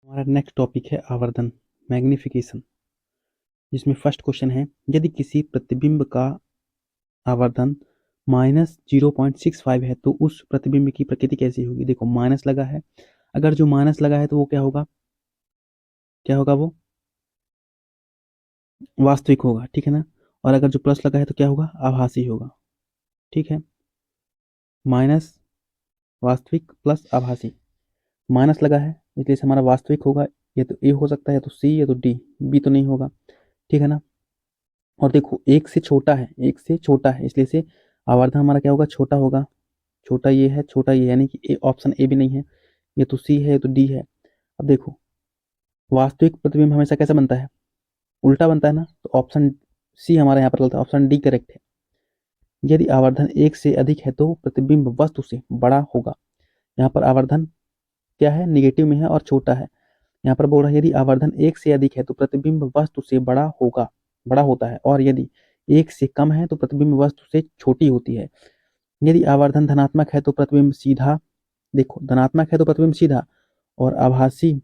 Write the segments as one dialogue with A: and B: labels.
A: हमारा next topic है आवर्धन मैग्निफिकेशन, जिसमें फर्स्ट क्वेश्चन है यदि किसी प्रतिबिंब का आवर्धन -0.65 है तो उस प्रतिबिंब की प्रकृति कैसी होगी। देखो माइनस लगा है, अगर जो माइनस लगा है तो वो क्या होगा वो वास्तविक होगा, ठीक है ना। और अगर जो प्लस लगा है तो क्या होगा, आभासी होगा। ठीक है, माइनस वास्तविक प्लस आभासी। माइनस लगा है इसलिए से हमारा वास्तविक होगा, ये तो ए हो सकता है, या तो सी या तो डी, बी तो नहीं होगा, ठीक है ना। और देखो एक से छोटा है, एक से छोटा है इसलिए से आवर्धन हमारा क्या होगा, छोटा होगा। छोटा ये है, छोटा ये, यानी कि ए, ऑप्शन ए भी नहीं है, ये तो सी है, ये तो डी है। अब देखो वास्तविक प्रतिबिंब हमेशा कैसे बनता है, उल्टा बनता है ना, तो ऑप्शन सी हमारा यहाँ पर चलता है, ऑप्शन डी करेक्ट है। यदि आवर्धन एक से अधिक है तो प्रतिबिंब वस्तु से बड़ा होगा। यहाँ पर आवर्धन क्या है, निगेटिव में है और छोटा है। यहाँ पर बोल रहा है यदि आवर्धन एक से अधिक है तो प्रतिबिंब वस्तु से बड़ा होगा, बड़ा होता है, और यदि एक से कम है तो प्रतिबिंब वस्तु से छोटी होती है। यदि आवर्धन धनात्मक है तो प्रतिबिंब सीधा, देखो धनात्मक है तो प्रतिबिंब सीधा और आभासी,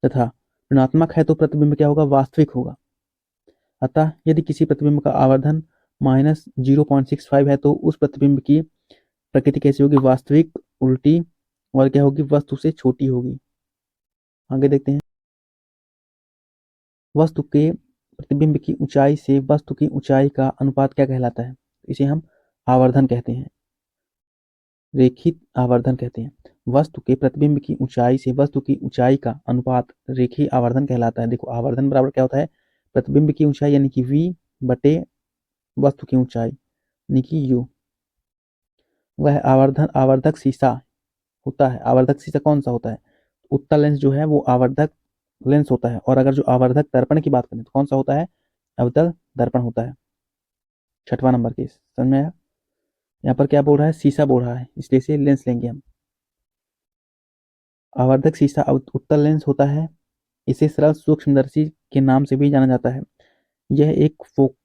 A: तथा ऋणात्मक है तो प्रतिबिंब क्या होगा, वास्तविक होगा। अतः यदि किसी प्रतिबिंब का आवर्धन -0.65 है तो उस प्रतिबिंब की प्रकृति कैसी होगी, वास्तविक, उल्टी, और क्या होगी, वस्तु से छोटी होगी। आगे देखते हैं, वस्तु के प्रतिबिंब की ऊंचाई से वस्तु की ऊंचाई का अनुपात क्या कहलाता है। इसे हम आवर्धन कहते हैं, रेखित आवर्धन कहते हैं। वस्तु के प्रतिबिंब की ऊंचाई से वस्तु की ऊंचाई का अनुपात रेखीय आवर्धन कहलाता है। देखो आवर्धन बराबर क्या होता है, प्रतिबिंब की ऊंचाई यानी कि v बटे वस्तु की ऊंचाई यानी कि u। वह आवर्धन आवर्धक शीशा होता है। आवर्धक शीशा कौन सा होता है, उत्तल लेंस जो है वो आवर्धक लेंस होता है। और अगर जो आवर्धक दर्पण की बात करें तो कौन सा होता है, अवतल दर्पण होता है। छठवां नंबर केस समझ में आया। यहाँ पर क्या बोल रहा है, शीशा बोल रहा है, इसलिए से लेंस लेंगे हम। आवर्धक शीशा उत्तल लेंस होता है, इसे सरल सूक्ष्मदर्शी के नाम से भी जाना जाता है। यह एक फोक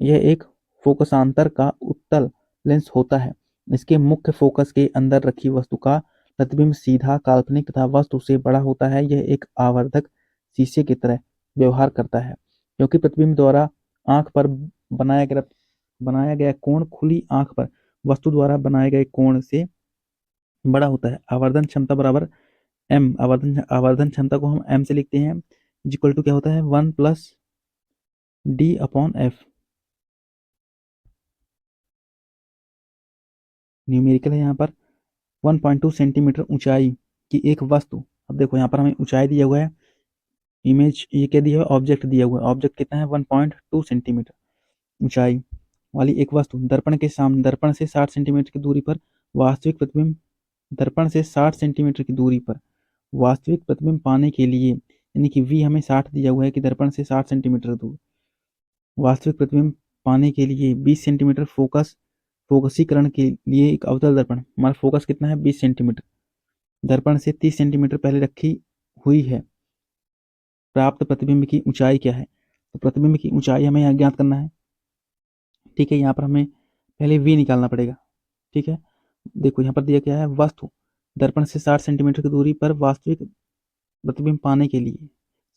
A: यह एक फोकसांतर का उत्तल लेंस होता है। इसके मुख्य फोकस के अंदर रखी वस्तु का प्रतिबिंब सीधा, काल्पनिक तथा वस्तु से बड़ा होता है। यह एक आवर्धक शीशे की तरह व्यवहार करता है, क्योंकि प्रतिबिंब द्वारा आंख पर बनाया गया कोण खुली आंख पर वस्तु द्वारा बनाए गए कोण से बड़ा होता है। आवर्धन क्षमता बराबर एम, आवर्धन क्षमता को हम एम से लिखते हैं, इक्वल टू क्या होता है, 1+d/f। न्यूमेरिकल है यहाँ पर। 1.2 सेंटीमीटर ऊंचाई की एक वस्तु, अब देखो यहाँ पर हमें ऊंचाई दिया हुआ है, इमेज ये क्या दिया हुआ है, ऑब्जेक्ट दिया हुआ है। ऑब्जेक्ट कितना है, 1.2 सेंटीमीटर ऊंचाई वाली एक वस्तु दर्पण के सामने, दर्पण से 60 सेंटीमीटर की दूरी पर वास्तविक प्रतिबिंब दर्पण से 60 सेंटीमीटर की दूरी पर वास्तविक प्रतिबिंब पाने के लिए, यानी कि v हमें 60 दिया हुआ है कि दर्पण से 60 सेंटीमीटर दूर वास्तविक प्रतिबिंब पाने के लिए 20 सेंटीमीटर फोकसीकरण के लिए एक अवतल दर्पण, हमारा फोकस कितना है, 20 सेंटीमीटर, दर्पण से 30 सेंटीमीटर पहले रखी हुई है। प्राप्त प्रतिबिंब की ऊंचाई क्या है, तो प्रतिबिंब की ऊंचाई हमें यहाँ ज्ञात करना है। ठीक है, यहाँ पर हमें पहले v निकालना पड़ेगा। ठीक है, देखो यहाँ पर दिया क्या है, वस्तु दर्पण से 60 सेंटीमीटर की दूरी पर वास्तविक प्रतिबिंब पाने के लिए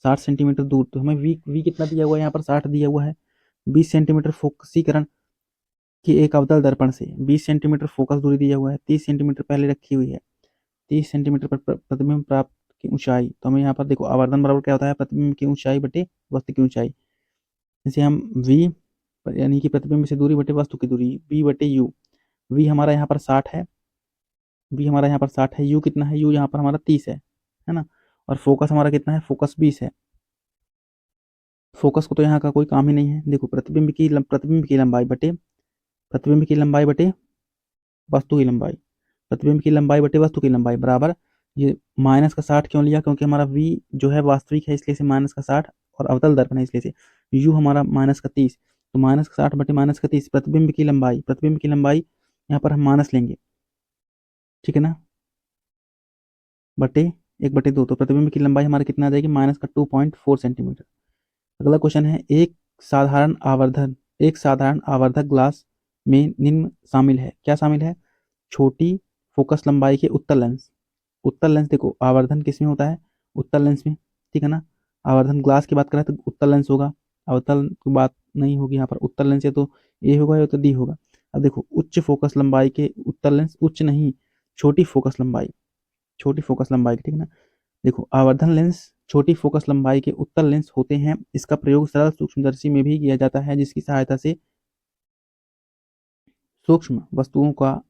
A: 60 सेंटीमीटर दूर, तो हमें वी कितना दिया हुआ है, यहाँ पर 60 दिया हुआ है। 20 सेंटीमीटर फोकसीकरण की एक अवतल दर्पण से 20 सेंटीमीटर फोकस दूरी दिया हुआ है, 30 सेंटीमीटर पहले रखी हुई है, 30 सेंटीमीटर पर प्रतिबिंब प्राप्त की ऊंचाई। तो हमें यहाँ पर देखो आवर्धन बराबर क्या होता है, प्रतिबिंब की ऊंचाई बटे वस्तु की ऊंचाई। जैसे हम v यानी कि प्रतिबिंब से दूरी बटे वस्तु की दूरी, v बटे u। v हमारा यहाँ पर 60 है, v हमारा यहाँ पर 60 है, u कितना है, u यहाँ पर हमारा 30 है ना। और फोकस हमारा कितना है, फोकस 20 है। फोकस को तो यहाँ का कोई काम ही नहीं है। देखो प्रतिबिंब की लंबाई बटे वस्तु की लंबाई, प्रतिबिंब की लंबाई बटे वस्तु की लंबाई बराबर, ये माइनस का 60 क्यों लिया, क्योंकि हमारा v जो है वास्तविक है इसलिए से माइनस का 60, और अवतल दर्पण है इसलिए से u हमारा -30, तो -60 बटे -30 प्रतिबिंब की लंबाई यहाँ पर हम माइनस लेंगे, ठीक है ना, बटे 1/2, तो प्रतिबिंब की लंबाई हमारी कितना आ जाएगी, -2.4 सेंटीमीटर। अगला क्वेश्चन है, एक साधारण आवर्धक ग्लास में निम्न शामिल है, क्या शामिल है, छोटी फोकस लंबाई के उत्तल लेंस। उत्तल लेंस देखो आवर्धन किसमें होता है, उत्तल लेंस में, ठीक है ना। आवर्धन ग्लास की बात करें तो उत्तल लेंस होगा, अवतल की बात नहीं होगी यहाँ पर। उत्तल लेंस या तो ए होगा या तो डी होगा। अब देखो उच्च फोकस लंबाई के उत्तल लेंस, उच्च नहीं, छोटी फोकस लंबाई, छोटी फोकस लंबाई, ठीक है ना। देखो आवर्धन लेंस छोटी फोकस लंबाई के उत्तल लेंस होते हैं। इसका प्रयोग सरल सूक्ष्मदर्शी में भी किया जाता है, जिसकी सहायता से सूक्ष्म वस्तुओं का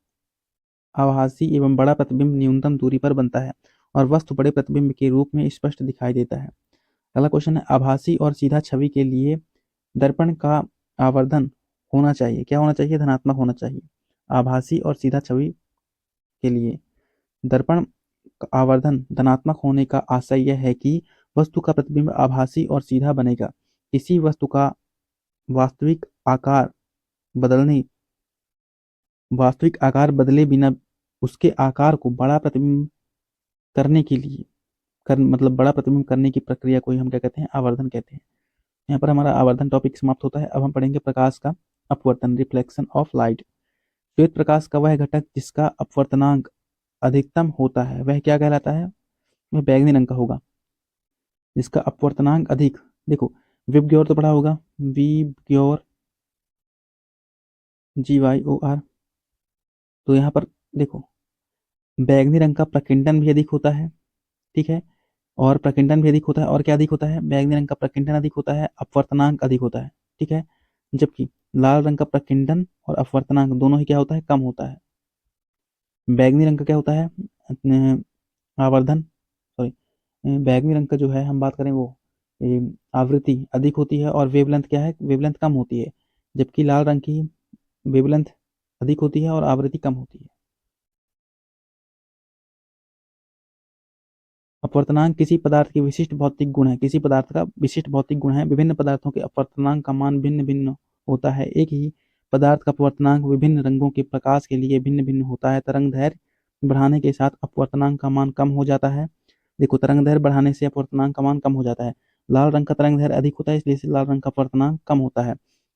A: आभासी एवं बड़ा प्रतिबिंब न्यूनतम दूरी पर बनता है और वस्तु बड़े प्रतिबिंब के रूप में स्पष्ट दिखाई देता है। अगला क्वेश्चन है, आभासी और सीधा छवि के लिए दर्पण का आवर्धन होना चाहिए, क्या होना चाहिए, धनात्मक होना चाहिए। आभासी और सीधा छवि के लिए दर्पण का आवर्धन धनात्मक होने का आशय यह है कि वस्तु का प्रतिबिंब आभासी और सीधा बनेगा। किसी वस्तु का वास्तविक आकार बदलने वास्तविक आकार बदले बिना उसके आकार को बड़ा प्रतिबिंब करने के लिए मतलब बड़ा प्रतिबिंब करने की प्रक्रिया को ही हम क्या कहते हैं, आवर्धन कहते हैं। यहाँ पर हमारा आवर्धन टॉपिक समाप्त होता है। अब हम पढ़ेंगे प्रकाश का अपवर्तन, रिफ्लेक्शन ऑफ लाइट। श्वेत प्रकाश का वह घटक जिसका अपवर्तनांक अधिकतम होता है वह क्या कहलाता है, वह बैगनी रंग का होगा। जिसका अपवर्तनांक अधिक, देखो विबग्योर तो पढ़ा होगा, विबग्योर, GYOR। तो यहाँ पर देखो बैगनी रंग का प्रकिंडन भी अधिक होता है, ठीक है, और प्रकिंडन भी अधिक होता है। और क्या अधिक होता है, बैगनी रंग का प्रकिंडन अधिक होता है, अपवर्तनांक अधिक होता है, ठीक है। जबकि लाल रंग का प्रकिंडन और अपवर्तनांक दोनों ही क्या होता है, कम होता है। बैगनी रंग का क्या होता है, आवर्धन, सॉरी, बैगनी रंग का जो है हम बात करें वो आवृत्ति अधिक होती है और वेवलेंथ क्या है, वेवलेंथ कम होती है। जबकि लाल रंग की वेवलेंथ अधिक होती है और आवृत्ति कम होती है। अपवर्तनांक किसी पदार्थ की विशिष्ट भौतिक गुण है, किसी पदार्थ का विशिष्ट भौतिक गुण है। विभिन्न पदार्थों के अपवर्तनांक का मान भिन्न भिन्न होता है। एक ही पदार्थ का अपवर्तनांक विभिन्न रंगों के प्रकाश के लिए भिन्न भिन्न होता है। तरंग दैर्घ्य बढ़ाने के साथ अपवर्तनांक का मान कम हो जाता है। देखो तरंग दैर्घ्य बढ़ाने से अपवर्तनांक का मान कम हो जाता है। लाल रंग का तरंग दैर्घ्य अधिक होता है, इसलिए लाल रंग का अपवर्तनांक कम होता है।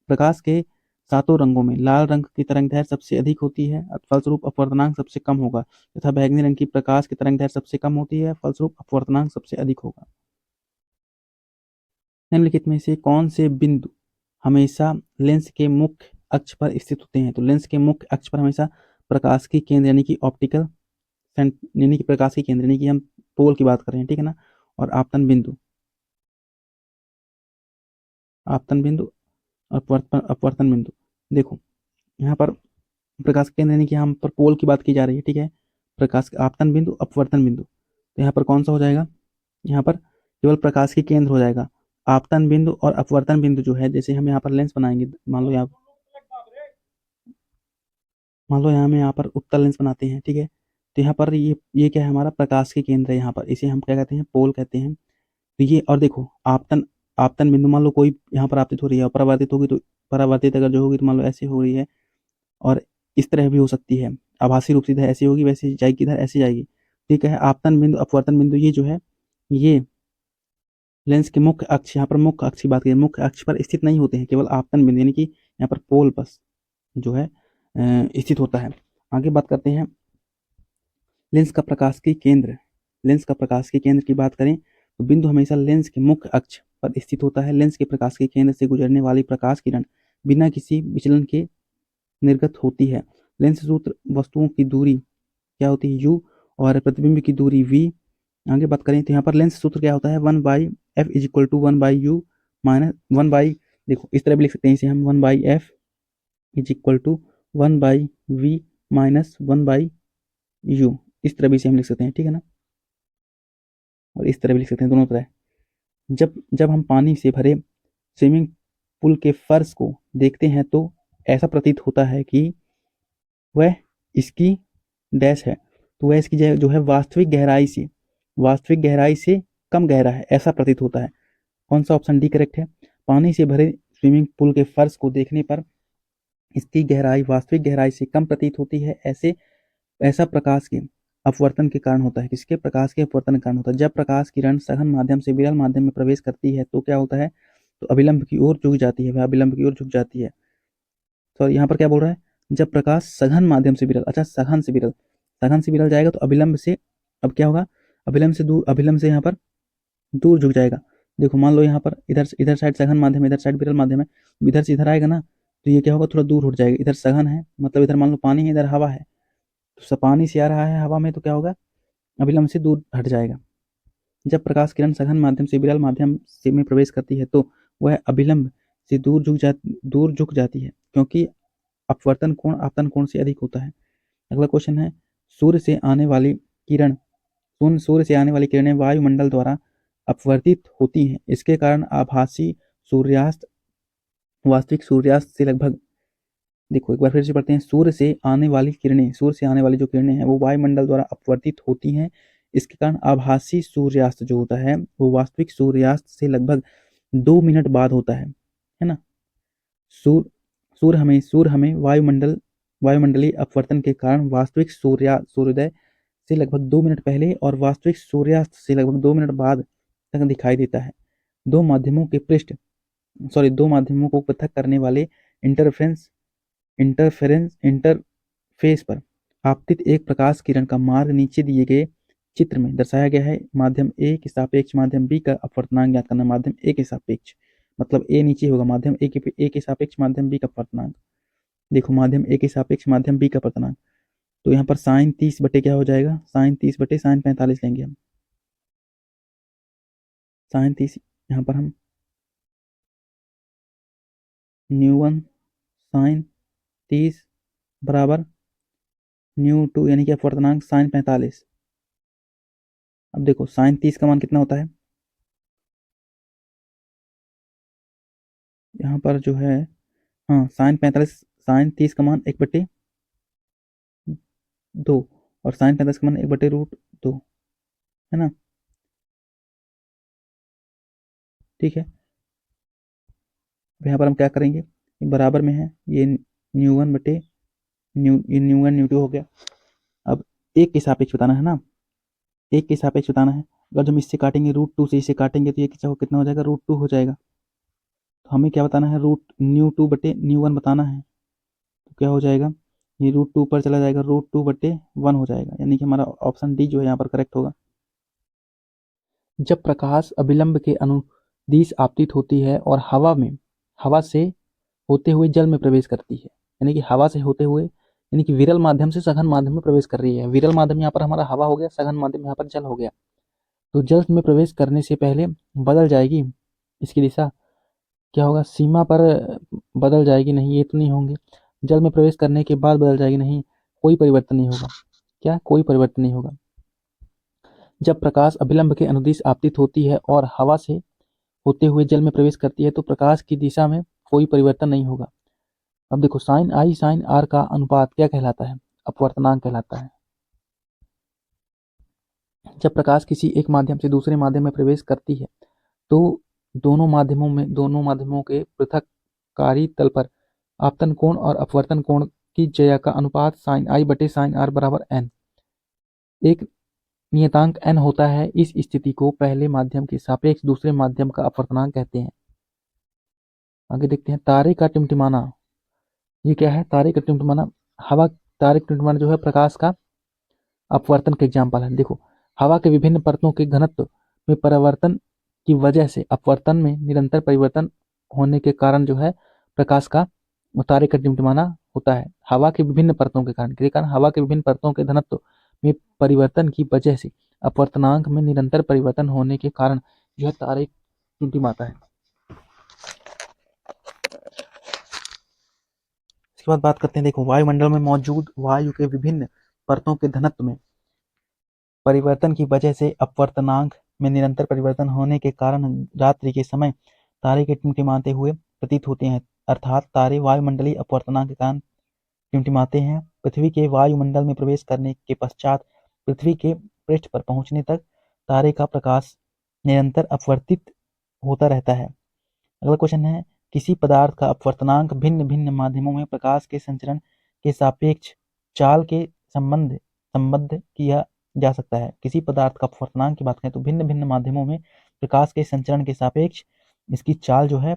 A: प्रकाश के सातों रंगों में लाल रंग की तरंग दैर्घ्य सबसे अधिक होती है, फलस्वरूप अपवर्तनांक सबसे कम होगा, तथा बैंगनी रंग की प्रकाश की तरंग दैर्घ्य सबसे कम होती है, फलस्वरूप अपवर्तनांक सबसे अधिक होगा। निम्नलिखित में से कौन से बिंदु हमेशा लेंस के मुख्य अक्ष पर स्थित होते हैं। तो लेंस के मुख्य अक्ष पर हमेशा प्रकाश की केंद्र यानी कि ऑप्टिकल यानी कि प्रकाश की केंद्र यानी कि हम पोल की बात कर रहे हैं, ठीक है ना, और आपतन बिंदु, आपतन बिंदु, अपवर्तन बिंदु। देखो यहाँ पर प्रकाश केंद्र यानी कि यहाँ पर पोल की बात की जा रही है, ठीक है। प्रकाश आपतन बिंदु, अपवर्तन बिंदु, तो यहाँ पर कौन सा हो जाएगा, यहाँ पर केवल प्रकाश की केंद्र हो जाएगा। आपतन बिंदु और अपवर्तन बिंदु जो है, जैसे हम यहाँ पर लेंस बनाएंगे, मान लो यहाँ में यहाँ पर उत्तल लेंस बनाते हैं, ठीक है। तो यहाँ पर ये क्या है, हमारा प्रकाश की केंद्र है। यहाँ पर इसे हम क्या कहते हैं, पोल कहते हैं। तो ये, और देखो आपतन आपतन बिंदु, मान लो कोई यहाँ पर आपतित हो रही है और परावर्तित होगी, तो परावर्तित अगर जो होगी तो मान लो ऐसे हो रही है, और इस तरह भी हो सकती है। आभासी रूप से इधर ऐसी होगी, वैसे जाएगी, इधर ऐसी जाएगी, ठीक है। आपतन बिंदु अपवर्तन बिंदु ये जो है, ये लेंस के मुख्य अक्ष, यहाँ पर मुख्य अक्ष की बात करें, मुख्य अक्ष पर स्थित नहीं होते हैं, केवल आपतन बिंदु यानी कि यहाँ पर पोल बस जो है स्थित होता है। आगे बात करते हैं लेंस का प्रकाश की केंद्र। लेंस का प्रकाश के केंद्र की बात करें तो बिंदु हमेशा लेंस के मुख्य अक्ष पर स्थित होता है। लेंस के प्रकाश के केंद्र से गुजरने वाली प्रकाश किरण बिना किसी विचलन के निर्गत होती है। लेंस सूत्र वस्तुओं की दूरी क्या होती है, u, और प्रतिबिंब की दूरी v। आगे बात करें तो यहाँ पर लेंस सूत्र क्या होता है, 1/f is equal to 1/u minus 1/, देखो इस तरह भी लिख सकते हैं इसे हम, 1/f is equal to 1/v minus 1/u, इस तरह भी इसे हम लिख सकते हैं, ठीक है ना। और इस तरह भी लिख सकते हैं, दोनों तरह। जब जब हम पानी से भरे स्विमिंग पूल के फर्श को देखते हैं तो ऐसा प्रतीत होता है कि वह इसकी डैश है, तो वह इसकी जो है वास्तविक गहराई से कम गहरा है, ऐसा प्रतीत होता है। कौन सा ऑप्शन डी करेक्ट है। पानी से भरे स्विमिंग पूल के फर्श को देखने पर इसकी गहराई वास्तविक गहराई से कम प्रतीत होती है। ऐसा प्रकाश के अपवर्तन के कारण होता है। किसके, प्रकाश के अपवर्तन के कारण होता है। जब प्रकाश किरण सघन माध्यम से विरल माध्यम में प्रवेश करती है तो क्या होता है, तो अभिलंब की ओर झुक जाती है, वह अभिलंब की ओर झुक जाती है। तो यहाँ पर क्या बोल रहा है, जब प्रकाश सघन माध्यम से विरल, अच्छा सघन से विरल जाएगा तो अभिलंब से, अब क्या होगा, अभिलंब से दूर, अभिलंब से यहाँ पर दूर झुक जाएगा। देखो मान लो यहाँ पर इधर इधर साइड सघन माध्यम है, इधर साइड विरल माध्यम है, इधर से इधर आएगा ना तो ये क्या होगा, थोड़ा दूर उठ जाएगा। इधर सघन है मतलब इधर मान लो पानी है, इधर हवा है, तो पानी से आ रहा है हवा में तो क्या होगा, अभिलंब से दूर हट जाएगा। जब प्रकाश किरण सघन माध्यम से विरल माध्यम से में प्रवेश करती है तो वह अभिलंब से दूर झुक जाती है, क्योंकि अपवर्तन कोण आपतन कोण से अधिक होता है। अगला क्वेश्चन है, सूर्य से आने वाली किरण सूर्य से आने वाली किरणें वायुमंडल द्वारा अपवर्तित होती हैं। इसके कारण आभासी सूर्यास्त वास्तविक सूर्यास्त से लगभग, देखो एक बार फिर से पढ़ते हैं, सूर्य से आने वाली जो किरणें हैं वो वायुमंडल द्वारा अपवर्तित होती हैं। इसके कारण आभासी सूर्यास्त जो होता है वो वास्तविक सूर्यास्त से लगभग 2 मिनट बाद होता है ना। सूर्य हमें वायुमंडलीय अपवर्तन के कारण वास्तविक सूर्योदय से लगभग 2 मिनट पहले और वास्तविक सूर्यास्त से लगभग 2 मिनट बाद तक दिखाई देता है। दो माध्यमों को पृथक करने वाले इंटरफेरेंस इंटरफेस पर आपतित एक प्रकाश किरण का मार्ग नीचे दिए गए चित्र में दर्शाया गया है। माध्यम ए के सापेक्ष माध्यम बी का अपवर्तनांक ज्ञात करना। माध्यम ए के सापेक्ष मतलब ए नीचे होगा, माध्यम ए के सापेक्ष माध्यम बी का अपवर्तनांक। देखो माध्यम ए के सापेक्ष माध्यम बी का अपवर्तनांक, तो यहाँ पर साइन 30 बटे क्या हो जाएगा, साइन 30 बटे साइन 45 लेंगे हम। साइन 30 यहाँ पर हम न्यू1 साइन 30 बराबर न्यू2 यानी कि अपवर्तनांक साइन 45। अब देखो साइन 30 का मान कितना होता है, यहाँ पर जो है, हाँ साइन 45, साइन 30 का मान 1/2 और साइन 45 का मान 1/√2 है ना। ठीक है, यहाँ पर हम क्या करेंगे, बराबर में है ये न्यू1 बटे न्यू1 न्यू2 हो गया। अब एक के सापेक्ष बताना है ना, एक के सापेक्ष बताना है। अगर हम इससे काटेंगे √2 से इसे काटेंगे तो ये कितना हो जाएगा, √2 हो जाएगा। तो हमें क्या बताना है, √2 बटे न्यू1 बताना है। तो क्या हो जाएगा, ये √2 पर चला जाएगा, √2 बटे 1 हो जाएगा, यानी कि हमारा ऑप्शन डी जो है यहाँ पर करेक्ट होगा। जब प्रकाश अभिलंब के अनुदिश आपतित होती है और हवा से होते हुए जल में प्रवेश करती है, यानी कि हवा से होते हुए यानी कि विरल माध्यम से सघन माध्यम में प्रवेश कर रही है। विरल माध्यम यहाँ पर हमारा हवा हो गया, सघन माध्यम यहाँ पर जल हो गया। तो जल में प्रवेश करने से पहले बदल जाएगी इसकी दिशा, क्या होगा, सीमा पर बदल जाएगी, नहीं ये तो नहीं होंगे। जल में प्रवेश करने के बाद बदल जाएगी, नहीं, कोई परिवर्तन नहीं होगा। क्या, कोई परिवर्तन नहीं होगा। जब प्रकाश अभिलंब के अनुदिश आपतित होती है और हवा से होते हुए जल में प्रवेश करती है तो प्रकाश की दिशा में कोई परिवर्तन नहीं होगा। अब देखो साइन आई साइन आर का अनुपात क्या कहलाता है, अपवर्तनांक कहलाता है। जब प्रकाश किसी एक माध्यम से दूसरे माध्यम में प्रवेश करती है तो दोनों माध्यमों के पृथककारी तल पर आपतन कोण और अपवर्तन कोण की जया का अनुपात साइन आई बटे साइन आर बराबर n, एक नियतांक n होता है। इस स्थिति को पहले माध्यम के सापेक्ष दूसरे माध्यम का अपवर्तनांक कहते हैं। आगे देखते हैं, तारे का टिमटिमाना। ये क्या है, तारे का टिमटिमाना, तारे का टिमटिमाना जो है प्रकाश का अपवर्तन का एग्जाम्पल है। देखो हवा के विभिन्न परतों के घनत्व में परिवर्तन की वजह से अपवर्तन में निरंतर परिवर्तन होने के कारण जो है प्रकाश का तारे का टिमटिमाना होता है। हवा के विभिन्न परतों के कारण हवा के विभिन्न परतों के घनत्व में परिवर्तन की वजह से अपवर्तनांक में निरंतर परिवर्तन होने के कारण जो है तारे टिमटिमाता है। इसके बाद बात करते हैं, देखो वायुमंडल में मौजूद वायु के विभिन्न परतों के घनत्व में परिवर्तन की वजह से अपवर्तनांक में निरंतर परिवर्तन होने के कारण रात्रि के समय तारे के टिमटिमाते हुए प्रतीत होते हैं, अर्थात तारे वायुमंडलीय अपवर्तनांक के कारण टिमटिमाते हैं। पृथ्वी के वायुमंडल में प्रवेश करने के पश्चात पृथ्वी के पृष्ठ पर पहुंचने तक तारे का प्रकाश निरंतर अपवर्तित होता रहता है। अगला क्वेश्चन है, किसी पदार्थ का अपवर्तनांक भिन्न भिन्न माध्यमों में प्रकाश के संचरण के सापेक्ष चाल के संबद्ध किया जा सकता है। किसी पदार्थ का अपवर्तनांक की बात करें तो भिन्न भिन्न माध्यमों में प्रकाश के संचरण के सापेक्ष इसकी चाल जो है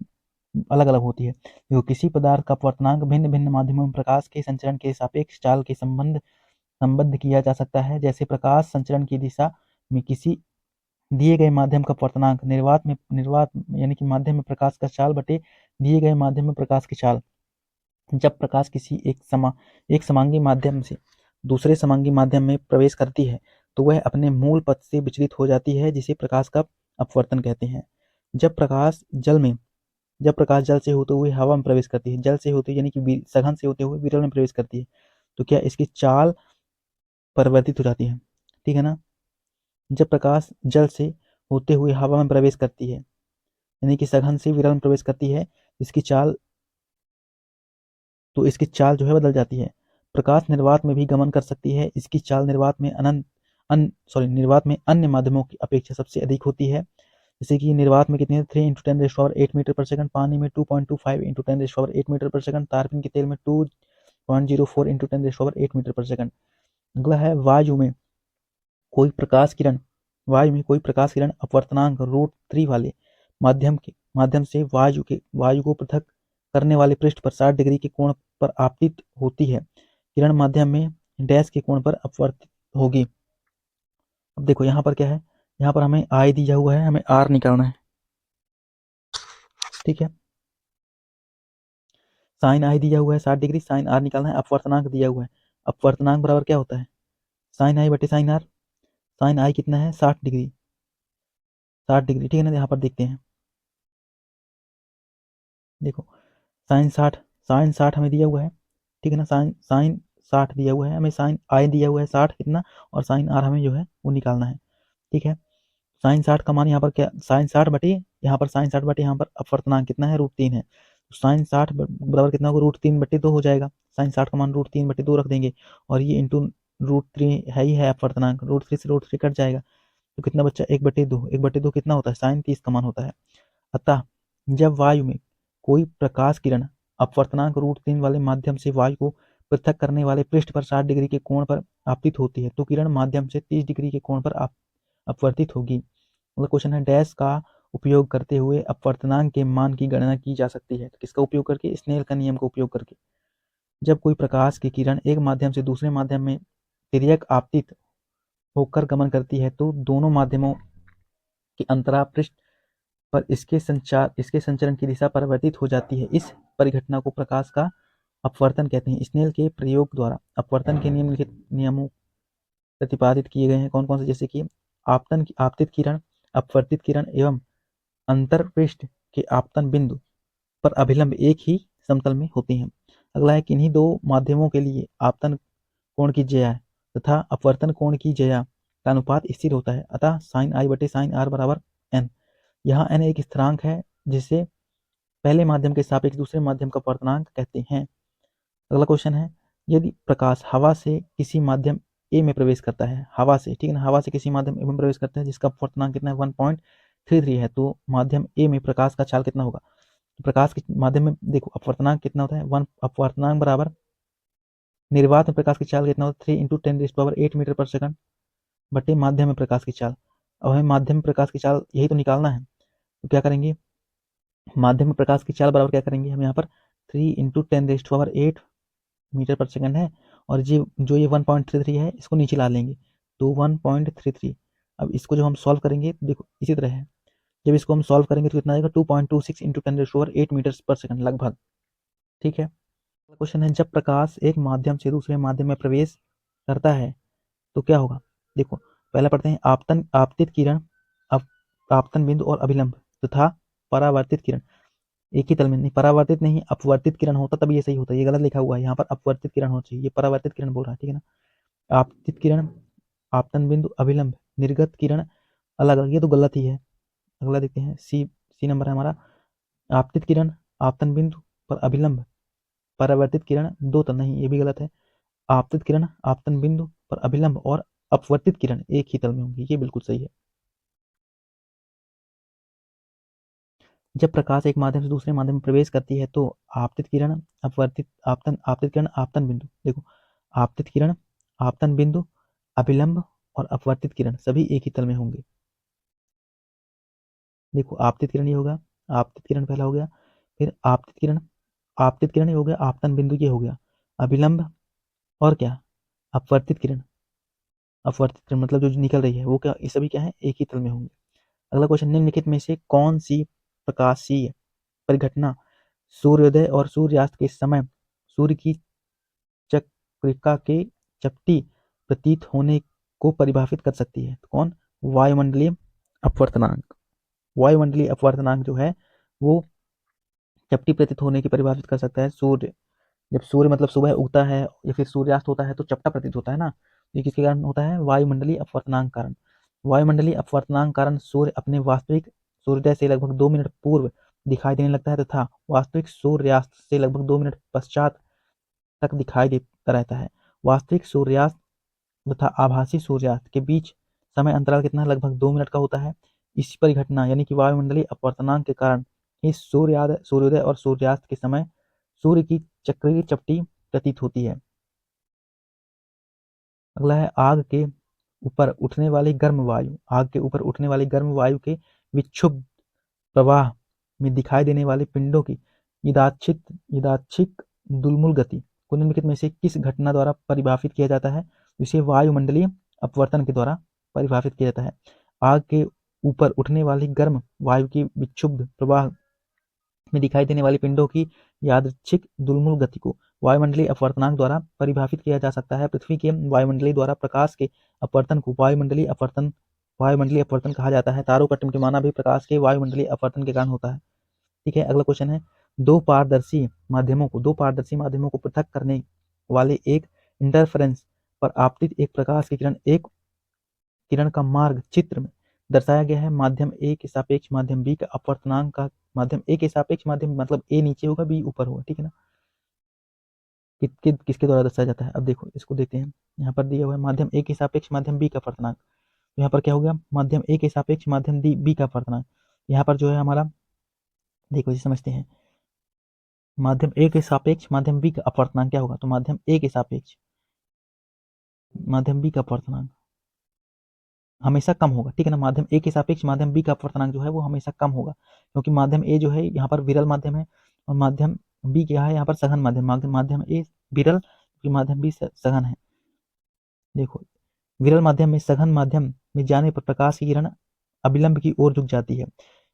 A: अलग अलग होती है। तो किसी पदार्थ का अपवर्तनांक भिन्न भिन्न माध्यमों में प्रकाश के संचरण के सापेक्ष चाल के संबद्ध किया जा सकता है। जैसे प्रकाश संचरण की दिशा में किसी दिए गए माध्यम का अपवर्तनांक निर्वात यानी कि माध्यम में प्रकाश का चाल बटे दिए गए माध्यम में प्रकाश की चाल। जब प्रकाश किसी एक समांगी माध्यम से दूसरे समांगी माध्यम में प्रवेश करती है तो वह अपने मूल पथ से विचलित हो जाती है, जिसे प्रकाश का अपवर्तन कहते हैं। जब प्रकाश जल से होते हुए हवा में प्रवेश करती है, जल से होते यानी कि सघन से होते हुए विरल में प्रवेश करती है, तो क्या इसकी चाल परिवर्तित हो जाती है, ठीक है ना। जब प्रकाश जल से होते हुए हवा में प्रवेश करती है यानी कि सघन से विरल में प्रवेश करती है, इसकी चाल जो है बदल जाती है। प्रकाश निर्वात में भी गमन कर सकती है, इसकी चाल निर्वात में अन्य माध्यमों की अपेक्षा सबसे अधिक होती है। जैसे कि निर्वात में कितनी है 3 × 10⁸ मीटर पर सेकंड, पानी में 2.25 × 10⁸ मीटर पर सेकंड, तारपीन के तेल में 2.04 × 10⁸ मीटर पर सेकंड। अगला है वायु में कोई प्रकाश किरण अपवर्तनांक √3 वाले माध्यम से वायु को पृथक करने वाले पृष्ठ पर 60 डिग्री के कोण पर आपतित होती है। किरण माध्यम में डैश के कोण पर अपवर्तित होगी। अब देखो यहाँ पर क्या है, यहाँ पर हमें आई दिया हुआ है, हमें आर निकालना है, ठीक है। साइन आई दिया हुआ है 60 डिग्री, साइन आर निकालना है। अपवर्तनांक दिया हुआ है, अपवर्तनांक बराबर क्या होता है साइन आई बटे साइन आर। साइन आई कितना है 60 डिग्री, ठीक है ना। यहाँ पर देखते हैं, देखो साइन 60 हमें दिया हुआ है, ठीक है ना। साइन 60 दिया हुआ है, हमें साइन आई दिया हुआ है 60 कितना, और साइन आर हमें जो है वो निकालना है, ठीक है। साइन 60 का मान यहाँ पर क्या, साइन 60 बटे यहाँ पर अपवर्तनांक कितना है √3 है, तो साइन 60 बराबर कितना होगा √3/2 हो जाएगा। साइन 60 का मान √3/2 रख देंगे, और ये इंटू √3 है ही है अपवर्तनांक, √3 से √3 कट जाएगा, तो कितना बच्चा 1/2 कितना होता है साइन 30 का मान होता है। अतः जब वायु में कोई प्रकाश किरण अपवर्तनांक √3 वाले माध्यम से वायु को पृथक करने वाले पृष्ठ पर 60 डिग्री के कोण पर आपतित होती है, तो किरण माध्यम से 30 डिग्री के कोण पर अपवर्तित होगी। मतलब क्वेश्चन है डैश का उपयोग करते हुए अपवर्तनांक के मान की गणना की जा सकती है। तो किसका उपयोग करके, स्नेल का नियम का उपयोग करके। जब कोई प्रकाश की किरण एक माध्यम से दूसरे माध्यम में तिर्यक आपतित होकर गमन करती है तो दोनों माध्यमों के अंतरा पृष्ठ पर इसके संचरण की दिशा परिवर्तित हो जाती है। इस परिघटना को प्रकाश का अपवर्तन कहते हैं। स्नेल के प्रयोग द्वारा अपवर्तन के निम्नलिखित नियमों प्रतिपादित किए गए हैं। कौन कौन से, जैसे कि आपतित किरण, अपवर्तित किरण एवं अंतरपृष्ठ के आपतन बिंदु पर अभिलंब एक ही समतल में होते हैं। अगला है किन्हीं दो माध्यमों के लिए आपतन कोण की ज्या तथा अपवर्तन कोण की ज्या का अनुपात स्थिर होता है। अतः साइन आई बटे साइन आर बराबर एन। यहाँ एन एक स्थिरांक है जिसे पहले माध्यम के सापेक्ष दूसरे माध्यम का अपवर्तनांक कहते हैं। अगला क्वेश्चन है, यदि प्रकाश हवा से किसी माध्यम ए में प्रवेश करता है, हवा से, ठीक है ना, हवा से किसी माध्यम ए में प्रवेश करता है जिसका अपवर्तनांक कितना है 1.33 है, तो माध्यम ए में प्रकाश का चाल कितना होगा। तो प्रकाश के माध्यम में देखो अपवर्तनांक कितना होता है 1, अपवर्तनांक बराबर निर्वात में प्रकाश की चाल कितना होता है 3 × 10⁸ मीटर पर सेकंड बटे माध्यम में प्रकाश की चाल। अब हमें माध्यम में प्रकाश की चाल यही तो निकालना है, तो क्या करेंगे, माध्यम में प्रकाश की चाल बराबर क्या करेंगे हम यहाँ पर 3 × 10⁸ मीटर पर सेकंड है, और जो ये 1.33 है इसको नीचे ला लेंगे, तो 1.33। अब इसको जब हम सॉल्व करेंगे तो देखो इसी तरह है, जब इसको हम सॉल्व करेंगे तो कितना आएगा 2.26 × 10⁸ मीटर पर सेकंड लगभग, ठीक है। क्वेश्चन है, जब प्रकाश एक माध्यम से दूसरे माध्यम में प्रवेश करता है तो क्या होगा। देखो पहला पढ़ते हैं, आपतित किरण, आपतन बिंदु और अभिलंब तथा परावर्तित किरण एक ही तल में, नहीं परावर्तित नहीं, अपवर्तित किरण होता तब ये सही होता है, ये गलत लिखा हुआ है, यहाँ पर अपवर्तित किरण होना चाहिए, ये परावर्तित किरण बोल रहा है, ठीक है ना। आपतित किरण, आपतन बिंदु, अभिलंब, निर्गत किरण अलग अलग, ये तो गलत ही है। अगला देखते हैं, सी नंबर है हमारा, आपतित किरण आपतन बिंदु पर अभिलंब, परावर्तित किरण दो तल, नहीं ये भी गलत है। आपतित किरण आपतन बिंदु पर अभिलंब और अपवर्तित किरण एक ही तल में होंगी, ये बिल्कुल सही है। जब प्रकाश एक माध्यम से दूसरे माध्यम में प्रवेश करती है तो आपतित किरण आपतित किरण आपतन बिंदु, देखो आपतित किरण आपतन बिंदु अभिलंब और अपवर्तित किरण सभी एक ही तल में होंगे। देखो आपतित किरण ये होगा, आपतित किरण पहला हो गया, फिर आपतित किरण ये हो गया, आपतन बिंदु ये हो गया, अभिलंब और क्या अपवर्तित किरण मतलब जो निकल रही है वो क्या, ये सभी क्या है एक ही तल में होंगे। अगला क्वेश्चन, निम्नलिखित में से कौन सी प्रकाशीय परिघटना सूर्योदय और सूर्यास्त के समय सूर्य की चक्रिका के चपटी प्रतीत होने को परिभाषित कर सकती है? तो कौन? वायुमंडलीय अपवर्तनांक। वायुमंडलीय अपवर्तनांक जो है वो चपटी प्रतीत होने की परिभाषित कर सकता है। सूर्य, जब सूर्य मतलब सुबह उगता है या फिर सूर्यास्त होता है तो चपटा प्रतीत होता है ना, ये किसके कारण होता है? वायुमंडलीय अपवर्तनांक कारण। वायुमंडलीय अपवर्तनांक कारण सूर्य अपने वास्तविक सूर्योदय से लगभग 2 मिनट पूर्व दिखाई देने लगता है तथा वास्तविक सूर्यास्त से लगभग 2 मिनट पश्चात तक दिखाई देता रहता है। वास्तविक सूर्यास्त तथा आभासी सूर्यास्त के बीच समय अंतराल कितना? लगभग 2 मिनट का होता है। इसी परिघटना यानी कि वायुमंडलीय अपवर्तनांक के कारण ही सूर्योदय और सूर्यास्त के समय सूर्य की चक्रीय चपटी प्रतीत होती है। अगला है, आग के ऊपर उठने वाली गर्म वायु। आग के ऊपर उठने वाली गर्म वायु के विक्षुब्ध प्रवाह में दिखाई देने वाले पिंडों की यादृच्छिक दुलमुल गति को निम्नलिखित में से किस घटना द्वारा परिभाषित किया जाता है? इसे वायुमंडलीय अपवर्तन के द्वारा परिभाषित किया जाता है। आग के ऊपर उठने वाली गर्म वायु की विक्षुब्ध प्रवाह में दिखाई देने वाली पिंडों की यादृच्छिक दुलमुल गति को वायुमंडलीय अपवर्तनांक द्वारा परिभाषित किया जा सकता है। पृथ्वी के वायुमंडलीय द्वारा प्रकाश के अपवर्तन को वायुमंडलीय अपवर्तन कहा जाता है। तारों का टिमटिमाना भी प्रकाश के वायुमंडलीय अपवर्तन के कारण होता है। ठीक है, अगला क्वेश्चन है, दो पारदर्शी माध्यमों को पृथक करने वाले एक इंटरफेरेंस पर आपतित एक प्रकाश की किरण का मार्ग चित्र में दर्शाया गया है। माध्यम ए के सापेक्ष माध्यम बी का अपवर्तनांक का, माध्यम ए के सापेक्ष माध्यम मतलब ए नीचे होगा बी ऊपर होगा, ठीक है ना। किसके द्वारा दर्शाया जाता है? अब देखो इसको देखते हैं। यहाँ पर दिया हुआ है माध्यम ए के सापेक्ष माध्यम बी का अपवर्तनांक। यहाँ पर क्या हो गया? माध्यम ए के सापेक्ष माध्यम बी का अपवर्तनांक। यहाँ पर जो है हमारा, देखो इसे समझते हैं। माध्यम ए के सापेक्ष माध्यम बी का अपवर्तनांक क्या होगा? तो माध्यम ए के सापेक्ष माध्यम बी का अपवर्तनांक हमेशा कम होगा, ठीक है ना। माध्यम ए के सापेक्ष माध्यम बी का अपवर्तनांक जो है वो हमेशा कम होगा, क्योंकि माध्यम ए जो है यहाँ पर विरल माध्यम है और माध्यम बी क्या है? यहाँ पर सघन माध्यम। माध्यम ए विरल, माध्यम बी सघन है। देखो, विरल माध्यम में सघन माध्यम में जाने पर प्रकाश की किरण अभिलंब की ओर झुक जाती है।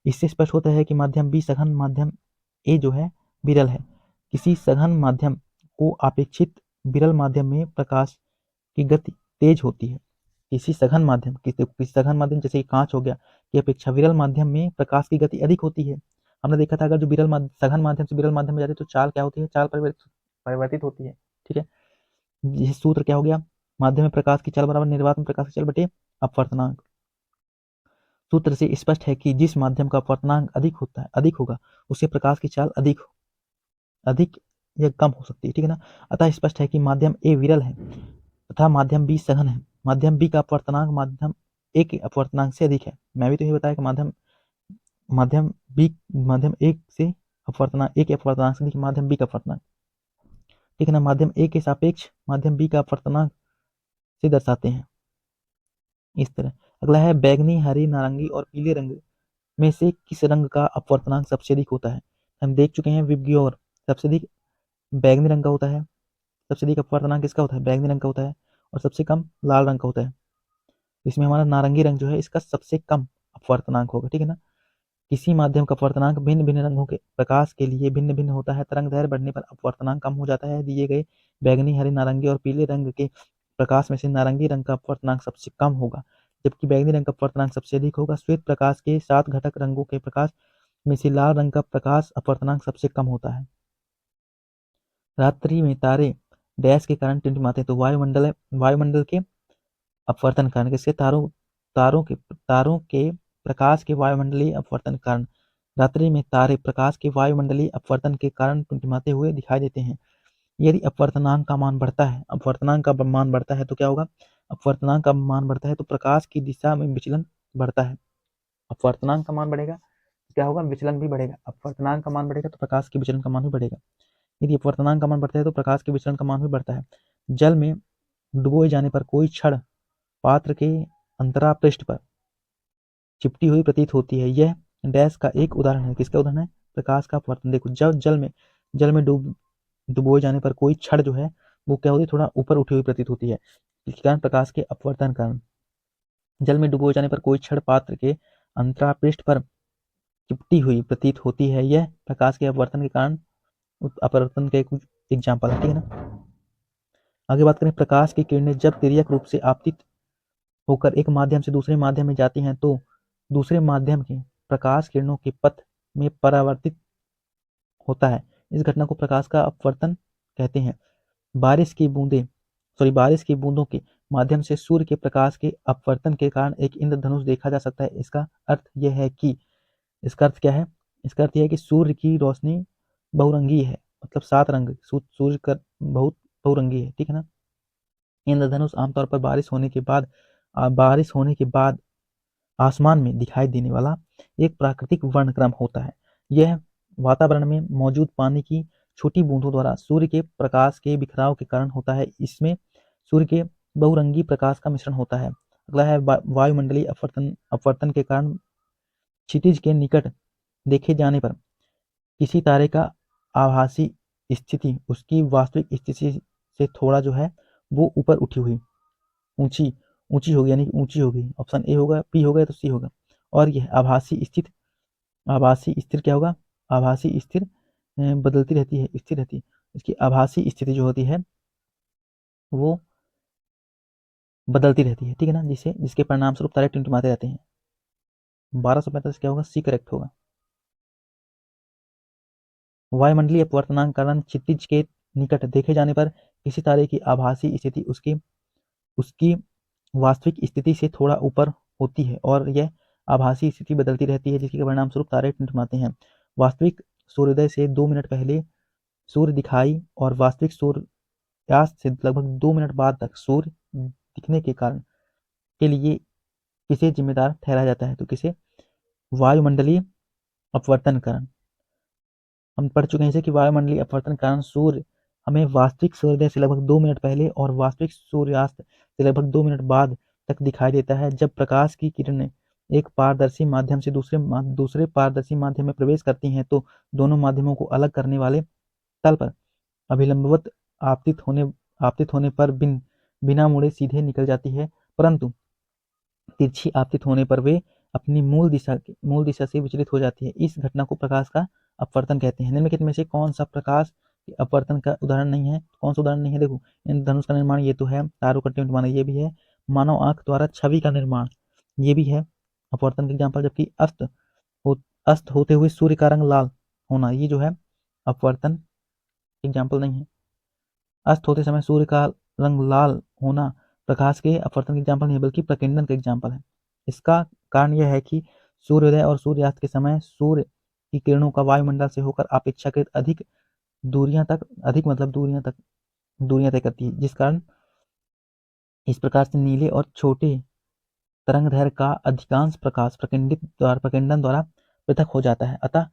A: इससे स्पष्ट होता है कि माध्यम बी सघन, माध्यम ए जो है विरल है। किसी सघन माध्यम को अपेक्षित विरल माध्यम में प्रकाश की गति तेज होती है। किसी सघन माध्यम जैसे कांच हो गया की अपेक्षा विरल माध्यम में प्रकाश की गति अधिक होती है। हमने देखा था अगर जो सघन माध्यम से विरल माध्यम में जाती है तो चाल क्या होती है? चाल परिवर्तित होती है, ठीक है। यह सूत्र क्या हो गया? माध्यम में प्रकाश की चाल बराबर निर्वात में प्रकाश की चाल बटे अपवर्तनांक। सूत्र से स्पष्ट है कि जिस माध्यम का अपवर्तनांक अधिक होगा उससे प्रकाश की चाल अधिक या कम हो सकती है, ठीक है ना। अतः स्पष्ट है कि माध्यम ए विरल है तथा माध्यम बी सघन है। माध्यम बी का अपवर्तनांक माध्यम ए के अपवर्तनांक से अधिक है। मैं भी तो ये बताया कि माध्यम ए के अपवर्तनांक से अधिक माध्यम बी का अपवर्तनांक, ठीक है ना। माध्यम ए के सापेक्ष माध्यम बी का अपवर्तनांक से दर्शाते हैं इस तरह। अगला है, बैगनी, हरे, नारंगी और पीले रंग में से किस रंग का अपवर्तनांक सबसे अधिक होता है? हम देख चुके हैं विबग्योर सबसे अधिक बैगनी रंग का होता है। सबसे अधिक अपवर्तनांक किसका होता है? बैगनी रंग का होता है। और सबसे कम लाल रंग का होता है। इसमें हमारा नारंगी रंग जो है इसका सबसे कम अपवर्तनांक होगा, ठीक है ना। किसी माध्यम का अपवर्तनांक भिन्न भिन्न रंगों के प्रकाश के लिए भिन्न भिन्न होता है। तरंग दैर्घ्य बढ़ने पर अपवर्तनांक कम हो जाता है। दिए गए बैगनी, हरे, नारंगी और पीले रंग के प्रकाश में से नारंगी रंग का अपवर्तनांक सबसे कम होगा जबकि बैगनी रंग का अपवर्तनांक सबसे अधिक होगा। श्वेत प्रकाश के 7 घटक रंगों के प्रकाश में से लाल रंग का प्रकाश अपवर्तनांक सबसे कम होता है। रात्रि में तारे डैश के कारण टिमटिमाते हैं, तो वायुमंडल के अपवर्तन कारण। किसके? तारों के प्रकाश के वायुमंडलीय अपवर्तन कारण रात्रि में तारे प्रकाश के वायुमंडलीय अपवर्तन के कारण टिमटिमाते हुए दिखाई देते हैं। यदि अपवर्तनांक का मान बढ़ता है तो क्या होगा? अपवर्तनांक का मान बढ़ता है तो प्रकाश की दिशा में विचलन बढ़ता है। अपवर्तनांक का मान बढ़ेगा तो क्या होगा? विचलन भी बढ़ेगा। अपवर्तनांक का मान बढ़ेगा तो प्रकाश के विचलन का मान भी बढ़ेगा। यदि अपवर्तनांक का मान बढ़ता है तो प्रकाश के विचलन का मान भी बढ़ता है। जल में डुबोए जाने पर कोई छड़ पात्र के अंतरापृष्ठ पर चिपटी हुई प्रतीत होती है। यह डैश का एक उदाहरण है। किसका उदाहरण है? प्रकाश का अपवर्तन। देखो, जब जल में डुबोए जाने पर कोई छड़ जो है वो क्या होती है? थोड़ा ऊपर उठी हुई प्रतीत होती है। इसके कारण प्रकाश के अपवर्तन कारण। जल में डुबोए जाने पर कोई छड़ पात्र के अंतरापृष्ठ पर चिपटी हुई प्रतीत होती है। यह प्रकाश के अपवर्तन के कारण अपवर्तन के कुछ एग्जाम्पल है, ठीक है ना। आगे बात करें, प्रकाश की किरणें जब तिर्यक रूप से आपतित होकर एक माध्यम से दूसरे माध्यम में जाती हैं तो दूसरे माध्यम के प्रकाश किरणों के पथ में परावर्तित होता है। इस घटना को प्रकाश का अपवर्तन कहते हैं। बारिश की बूंदों के माध्यम से सूर्य के प्रकाश के अपवर्तन के कारण एक इंद्रधनुष देखा जा सकता है। इसका अर्थ क्या है इसका अर्थ यह है कि सूर्य की रोशनी बहुरंगी है, मतलब 7 रंग सूर्य का बहुत बहुरंगी है, ठीक है ना। इंद्रधनुष आमतौर पर बारिश होने के बाद आसमान में दिखाई देने वाला एक प्राकृतिक वर्णक्रम होता है। यह वातावरण में मौजूद पानी की छोटी बूंदों द्वारा सूर्य के प्रकाश के बिखराव के कारण होता है। इसमें सूर्य के बहुरंगी प्रकाश का मिश्रण होता है। अगला है वायुमंडलीय अपवर्तन के कारण क्षितिज के निकट देखे जाने पर किसी तारे का आभासी स्थिति उसकी वास्तविक स्थिति से थोड़ा जो है वो ऊपर उठी हुई ऊंची ऊंची होगी, यानी ऊंची होगी। ऑप्शन ए होगा, बी होगा तो सी होगा। और यह आभासी स्थिर क्या होगा, आभासी स्थिर बदलती रहती है, स्थिर रहती है। इसकी आभासी स्थिति जो होती है वो बदलती रहती है, ठीक है ना, जिसके परिणाम स्वरूप तारे टिमटिमाते रहते हैं। 1245 क्या होगा, सी करेक्ट होगा। वायुमंडलीय अपवर्तनांक कारण क्षितिज के निकट देखे जाने पर किसी तारे की आभासी स्थिति उसकी वास्तविक स्थिति से थोड़ा ऊपर होती है और यह आभासी स्थिति बदलती रहती है, जिसके परिणाम स्वरूप तारे टिमटिमाते हैं। वास्तविक सूर्योदय से 2 मिनट पहले सूर्य दिखाई और वास्तविक सूर्यास्त से लगभग 2 मिनट बाद तक सूर्य दिखने के कारण के लिए किसे जिम्मेदार ठहराया जाता है, तो किसे, वायुमंडलीय अपवर्तन कारण। हम पढ़ चुके हैं इसे कि वायुमंडलीय अपवर्तन कारण सूर्य हमें वास्तविक सूर्योदय से लगभग 2 मिनट पहले और वास्तविक सूर्यास्त से लगभग 2 मिनट बाद तक दिखाई देता है। जब प्रकाश की किरणें एक पारदर्शी माध्यम से दूसरे पारदर्शी माध्यम में प्रवेश करती हैं तो दोनों माध्यमों को अलग करने वाले तल पर अभिलंबवत आपतित होने पर बिना मुड़े सीधे निकल जाती है, परंतु तिरछी आपतित होने पर वे अपनी मूल दिशा से विचलित हो जाती है। इस घटना को प्रकाश का अपवर्तन कहते हैं। निम्नलिखित में से कौन सा प्रकाश के अपवर्तन का उदाहरण नहीं है, कौन सा उदाहरण नहीं है, देखो, इंद्रधनुष का निर्माण ये तो है, तारों का टिमटिमाना ये भी है, मानव आंख द्वारा छवि का निर्माण ये भी है अपवर्तन के एग्जाम्पल, जबकि अस्त होते हुए सूर्य का रंग लाल होना ये जो है अपवर्तन एग्जाम्पल नहीं है। अस्त होते समय सूर्य का रंग लाल होना प्रकाश के अपवर्तन के एग्जाम्पल नहीं बल्कि प्रकीर्णन के एग्जाम्पल है। इसका कारण यह है कि सूर्योदय और सूर्यास्त के समय सूर्य की किरणों का वायुमंडल से होकर अपेक्षाकृत अधिक दूरियां तय करती है, जिस कारण इस प्रकार से नीले और छोटे तरंगदैर्घ्य का अधिकांश प्रकाश प्रकीर्णन द्वारा पृथक हो जाता है। अतः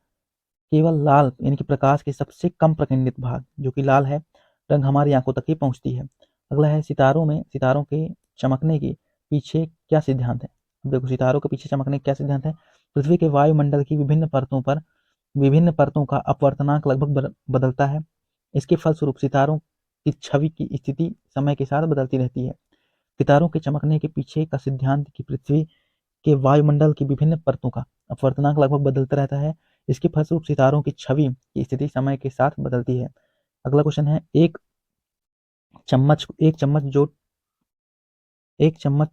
A: केवल लाल यानी कि प्रकाश के सबसे कम प्रकीर्णित भाग जो कि लाल है रंग हमारी आंखों तक ही पहुंचती है। अगला है सितारों के चमकने के पीछे क्या सिद्धांत है। देखो, सितारों के पीछे चमकने का क्या सिद्धांत है। पृथ्वी के वायुमंडल की विभिन्न परतों का अपवर्तनांक लगभग बदलता है। इसके फलस्वरूप सितारों की छवि की स्थिति समय के साथ बदलती रहती है। सितारों के चमकने के पीछे का सिद्धांत कि पृथ्वी के वायुमंडल की विभिन्न परतों का अपवर्तनांक लगभग बदलता रहता है। इसके फलस्वरूप सितारों की छवि की स्थिति समय के साथ बदलती है। अगला क्वेश्चन है, एक चम्मच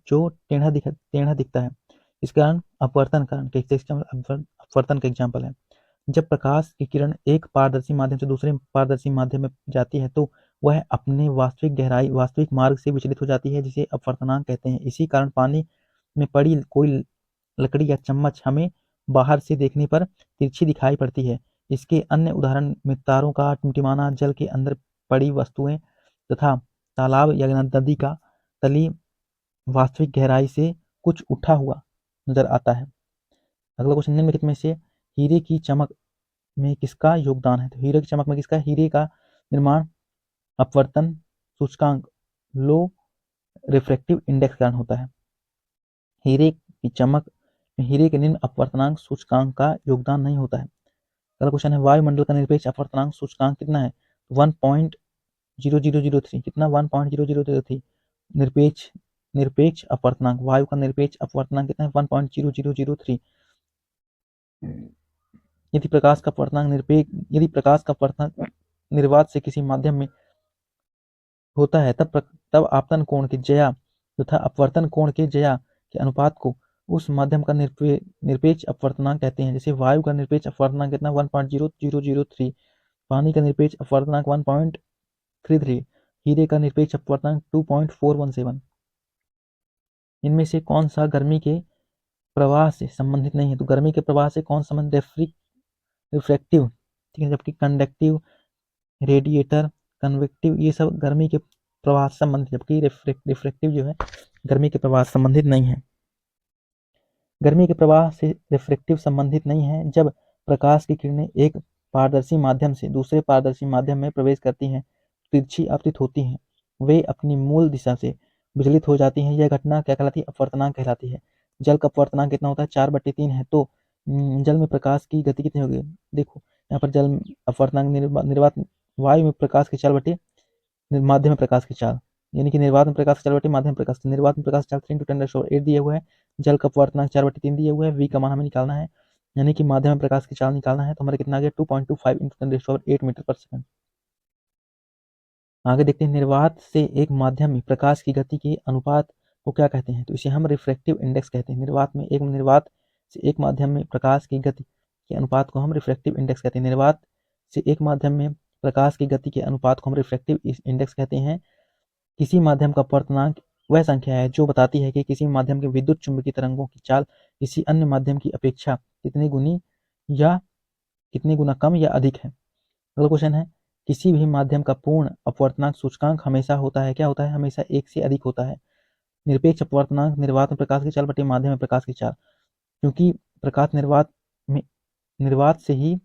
A: जो टेढ़ा दिखता है, इस कारण अपवर्तन का एग्जाम्पल है। जब प्रकाश की किरण एक पारदर्शी माध्यम से दूसरे पारदर्शी माध्यम में जाती है तो वह अपने वास्तविक मार्ग से विचलित हो जाती है, जिसे अपवर्तनांक कहते हैं। इसी कारण पानी में पड़ी कोई लकड़ी या चम्मच हमें बाहर से देखने पर तिरछी दिखाई पड़ती है। इसके अन्य उदाहरण में तारों का टिमटिमाना, जल के अंदर पड़ी वस्तुएं तथा तालाब या नदी का तली वास्तविक गहराई से कुछ उठा हुआ नजर आता है। अगला क्वेश्चन, निम्नलिखित में से हीरे की चमक में किसका योगदान है। तो हीरे की चमक में किसका, हीरे का निर्माण अपवर्तन सूचकांक लो रिफ्रैक्टिव इंडेक्स कारण होता है। हीरे की चमक में हीरे के निम्न अपवर्तनांक सूचकांक का योगदान नहीं होता है। अगला क्वेश्चन है, वायुमंडल का निरपेक्ष अपवर्तनांक सूचकांक कितना है। 1.0003 कितना, 1.0003 निरपेक्ष अपवर्तनांक, वायु का निरपेक्ष अपवर्तनांक कितना है, 1.0003। यदि प्रकाश का अपवर्तनांक निर्वात से किसी माध्यम में होता है तब आपतन कोण के ज्या तथा अपवर्तन कोण के ज्या के अनुपात को उस माध्यम का निरपेक्ष अपवर्तनांक कहते हैं। जैसे वायु का निरपेक्ष अपवर्तनांक कितना 1.0003, पानी का निरपेक्ष अपवर्तनांक 1.33, हीरे का निरपेक्ष अपवर्तनांक 2.417। इनमें से कौन सा गर्मी के प्रवाह से संबंधित नहीं है? तो गर्मी के प्रवाह से कौन संबंधित? रिफ्रैक्टिव, ठीक है, जबकि कंडक्टिव, रेडिएटर, कन्वेक्टिव ये सब गर्मी के प्रवाह से संबंधित, जबकि रिफ्रैक्टिव जो है गर्मी के प्रवाह से संबंधित नहीं है। गर्मी के प्रवाह से रिफ्रैक्टिव संबंधित नहीं है। जब प्रकाश की किरणें एक पारदर्शी माध्यम से दूसरे पारदर्शी माध्यम में प्रवेश करती हैं, तिरछी आपतित होती हैं, वे अपनी मूल दिशा से विचलित हो जाती हैं। यह घटना क्या कहलाती है? अपवर्तनांक कहलाती है। जल का अपवर्तनांक कितना होता है? 4/3 है। तो जल में प्रकाश की गति कितनी होगी? देखो यहाँ पर जल अपवर्तनांक निर्वात वायु में प्रकाश की 4 माध्यम में प्रकाश की 4, यानी कि निर्वात में प्रकाश की 4 माध्यम में प्रकाश, निर्वात में प्रकाश 4 3 × 10⁸ दिया हुआ है। जल का अपवर्तनांक 4/3 दिया हुआ है। वी का मान हमें निकालना है, यानी कि माध्यम में प्रकाश की 4 निकालना है। तो हमारे कितना आ गया? 2.25 × 10⁸ मीटर/सेकंड। आगे देखते हैं, निर्वात से एक माध्यम में प्रकाश की गति के अनुपात को क्या कहते हैं? तो इसे हम रिफ्रैक्टिव इंडेक्स कहते हैं। निर्वात से एक माध्यम में प्रकाश की गति के अनुपात को हम रिफ्रैक्टिव इंडेक्स कहते हैं। निर्वात से एक माध्यम में प्रकाश की गति के अनुपात को हम रिफ्रैक्टिव इंडेक्स कहते हैं। किसी माध्यम का अपवर्तनांक वह संख्या है जो बताती है कि किसी माध्यम के विद्युत चुंबकीय तरंगों की चाल किसी अन्य माध्यम की अपेक्षा कितनी गुना कम या अधिक है। अगला क्वेश्चन है, किसी भी माध्यम का पूर्ण अपवर्तनांक सूचकांक हमेशा होता है, क्या होता है? हमेशा 1 से अधिक होता है। निरपेक्ष अपवर्तनांक निर्वात में प्रकाश की चाल बटे माध्यम में प्रकाश की चाल, क्योंकि प्रकाश निर्वात से ही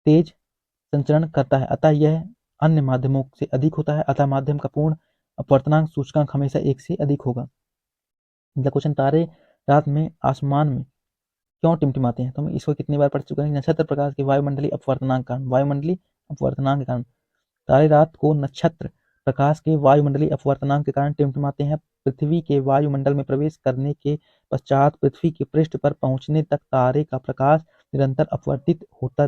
A: तेज संचरण करता है, अतः यह अन्य माध्यमों से अधिक होता है, अतः माध्यम का पूर्ण अपवर्तनांक सूचकांक हमेशा 1 से अधिक होगा। अगला क्वेश्चन, तारे रात में आसमान में क्यों टिमटिमाते हैं? तो हम इसको कितनी बार पढ़ चुके हैं? नक्षत्र प्रकाश के वायुमंडलीय अपवर्तनांक के कारण तारे रात को नक्षत्र प्रकाश के वायुमंडलीय अपवर्तनांक के कारण टिमटिमाते हैं। पृथ्वी के वायुमंडल में प्रवेश करने के पश्चात पृथ्वी के पृष्ठ पर पहुंचने तक तारे का प्रकाश निरंतर अपवर्तित होता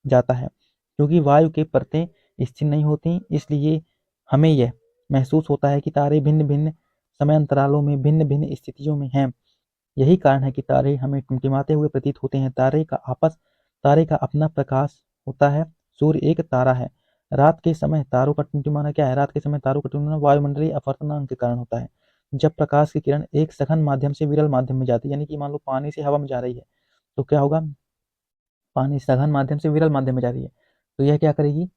A: जाता है। क्योंकि वायु के परतें स्थिर नहीं होती, इसलिए हमें यह महसूस होता है कि तारे भिन्न भिन्न समय अंतरालों में भिन्न भिन्न स्थितियों में हैं। यही कारण है कि तारे हमें टिमटिमाते हुए प्रतीत होते हैं। तारे का अपना प्रकाश होता है। सूर्य एक तारा है। रात के समय तारों का टिमटिमाना क्या है? रात के समय तारों का टिमटिमाना वायुमंडलीय अपवर्तनांक के कारण होता है। जब प्रकाश की किरण एक सघन माध्यम से विरल माध्यम में जाती है, यानी कि मान लो पानी से हवा में जा रही है, तो क्या होगा? पानी सघन माध्यम से विरल माध्यम में जा रही है, तो यह क्या करेगी?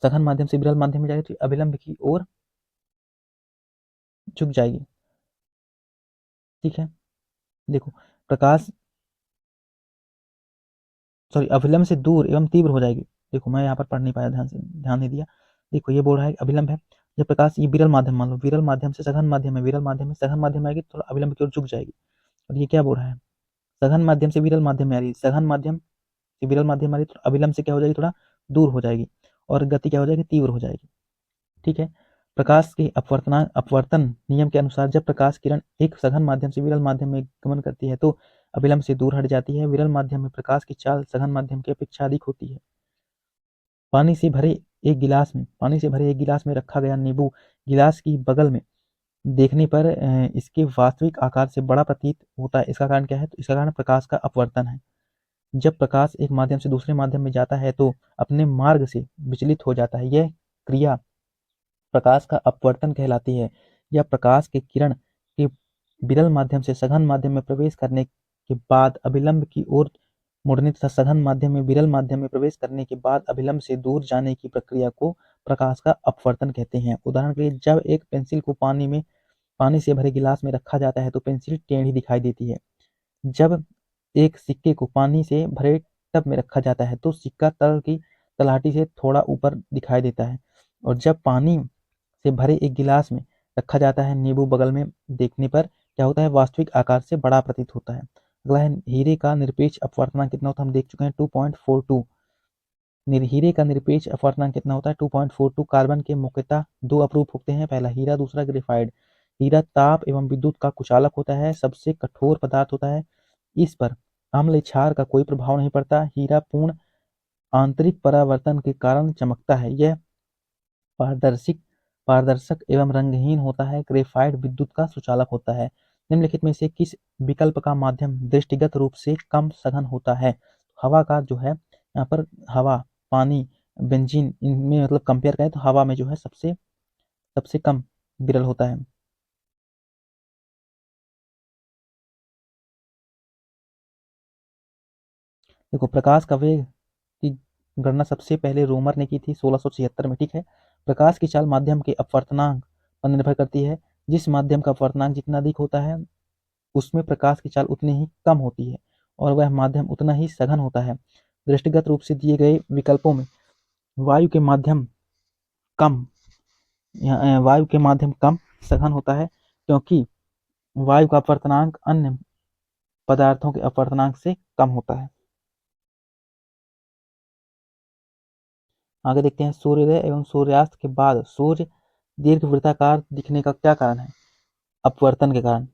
A: सघन माध्यम से विरल माध्यम में जाएगी तो अभिलंब की ओर झुक जाएगी। ठीक है, देखो अभिलंब से दूर एवं तीव्र हो जाएगी। देखो मैं यहाँ पर पढ़ नहीं पाया, ध्यान नहीं दिया। देखो ये बोल रहा है अभिलंब है, जब प्रकाश ये विरल माध्यम, मान लो विरल माध्यम से सघन माध्यम है, विरल माध्यम में सघन माध्यम आएगी तो अभिलंब की ओर झुक जाएगी। और ये क्या बोल रहा है? सघन माध्यम से विरल माध्यम में आ रही है, सघन माध्यम से विरल माध्यम आ रही है तो अभिलंब से क्या हो जाएगी? थोड़ा दूर हो जाएगी और गति क्या हो जाएगी? तीव्र हो जाएगी। ठीक है, प्रकाश के अपवर्तन नियम के अनुसार जब प्रकाश किरण एक सघन माध्यम से विरल माध्यम में गमन करती है तो अभिलंब से दूर हट जाती है। विरल माध्यम में प्रकाश की चाल सघन माध्यम की अपेक्षा अधिक होती है। पानी से भरे एक गिलास में रखा गया नींबू गिलास की बगल में देखने पर इसके वास्तविक आकार से बड़ा प्रतीत होता है। इसका कारण क्या है? तो इसका कारण प्रकाश का अपवर्तन है। जब प्रकाश एक माध्यम से दूसरे माध्यम में जाता है तो अपने मार्ग से विचलित हो जाता है। यह क्रिया प्रकाश का अपवर्तन कहलाती है। यह प्रकाश के किरण के विरल माध्यम से सघन माध्यम में प्रवेश करने के बाद अभिलंब की ओर मुड़ने तथा सघन माध्यम में विरल माध्यम में प्रवेश करने के बाद अभिलंब से दूर जाने की प्रक्रिया को प्रकाश का अपवर्तन कहते हैं। उदाहरण के लिए, जब एक पेंसिल को पानी से भरे गिलास में रखा जाता है तो पेंसिल टेढ़ी दिखाई देती है। जब एक सिक्के को पानी से भरे टब में रखा जाता है तो सिक्का तल की तलहटी से थोड़ा ऊपर दिखाई देता है। और जब पानी से भरे एक गिलास में रखा जाता है, नींबू बगल में देखने पर क्या होता है? वास्तविक आकार से बड़ा प्रतीत होता है। अगला है, हीरे का निरपेक्ष अपवर्तनांक कितना होता है? हम देख चुके हैं 2.42। हीरे का निरपेक्ष अपवर्तनांक कितना होता है? 2.42। कार्बन के मुख्यतः दो अपरूप होते हैं, पहला हीरा, दूसरा ग्रेफाइट। हीरा ताप एवं विद्युत का कुचालक होता है, सबसे कठोर पदार्थ होता है। इस पर अम्ल क्षार का कोई प्रभाव नहीं पड़ता। हीरा पूर्ण आंतरिक परावर्तन के कारण चमकता है। यह पारदर्शक एवं रंगहीन होता है। ग्रेफाइट विद्युत का सुचालक होता है। निम्नलिखित में से किस विकल्प का माध्यम दृष्टिगत रूप से कम सघन होता है? हवा का जो है यहाँ पर हवा, पानी, बेंजीन, इनमें मतलब कंपेयर करें तो हवा में जो है सबसे सबसे कम विरल होता है। देखो, प्रकाश का वेग की गणना सबसे पहले रोमर ने की थी 1676 में। ठीक है। प्रकाश की चाल माध्यम के अपवर्तनांक पर निर्भर करती है। जिस माध्यम का अपवर्तनांक जितना अधिक होता है उसमें प्रकाश की चाल उतनी ही कम होती है और वह माध्यम उतना ही सघन होता है। दृष्टिगत रूप से दिए गए विकल्पों में वायु के माध्यम कम वायु के माध्यम कम सघन होता है, क्योंकि वायु का अपवर्तनांक अन्य पदार्थों के अपवर्तनांक से कम होता है। आगे देखते हैं, सूर्योदय एवं सूर्यास्त के बाद सूर्य दीर्घवृत्ताकार दिखने का क्या कारण है? अपवर्तन के कारण।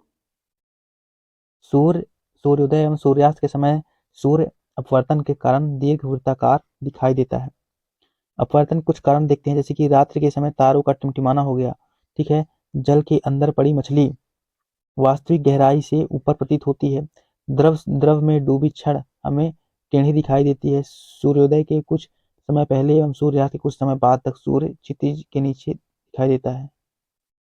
A: सूर्योदय एवं सूर्यास्त के समय सूर्य अपवर्तन के कारण दीर्घवृत्ताकार दिखाई देता है। अपवर्तन कुछ कारण देखते हैं, जैसे कि रात्रि के समय तारों का टिमटिमाना हो गया। ठीक है। जल के अंदर पड़ी मछली वास्तविक गहराई से ऊपर प्रतीत होती है। द्रव में डूबी छड़ हमें टेढ़ी दिखाई देती है। सूर्योदय के कुछ समय पहले एवं सूर्यास्त के कुछ समय बाद तक सूर्य क्षितिज के नीचे दिखाई देता है।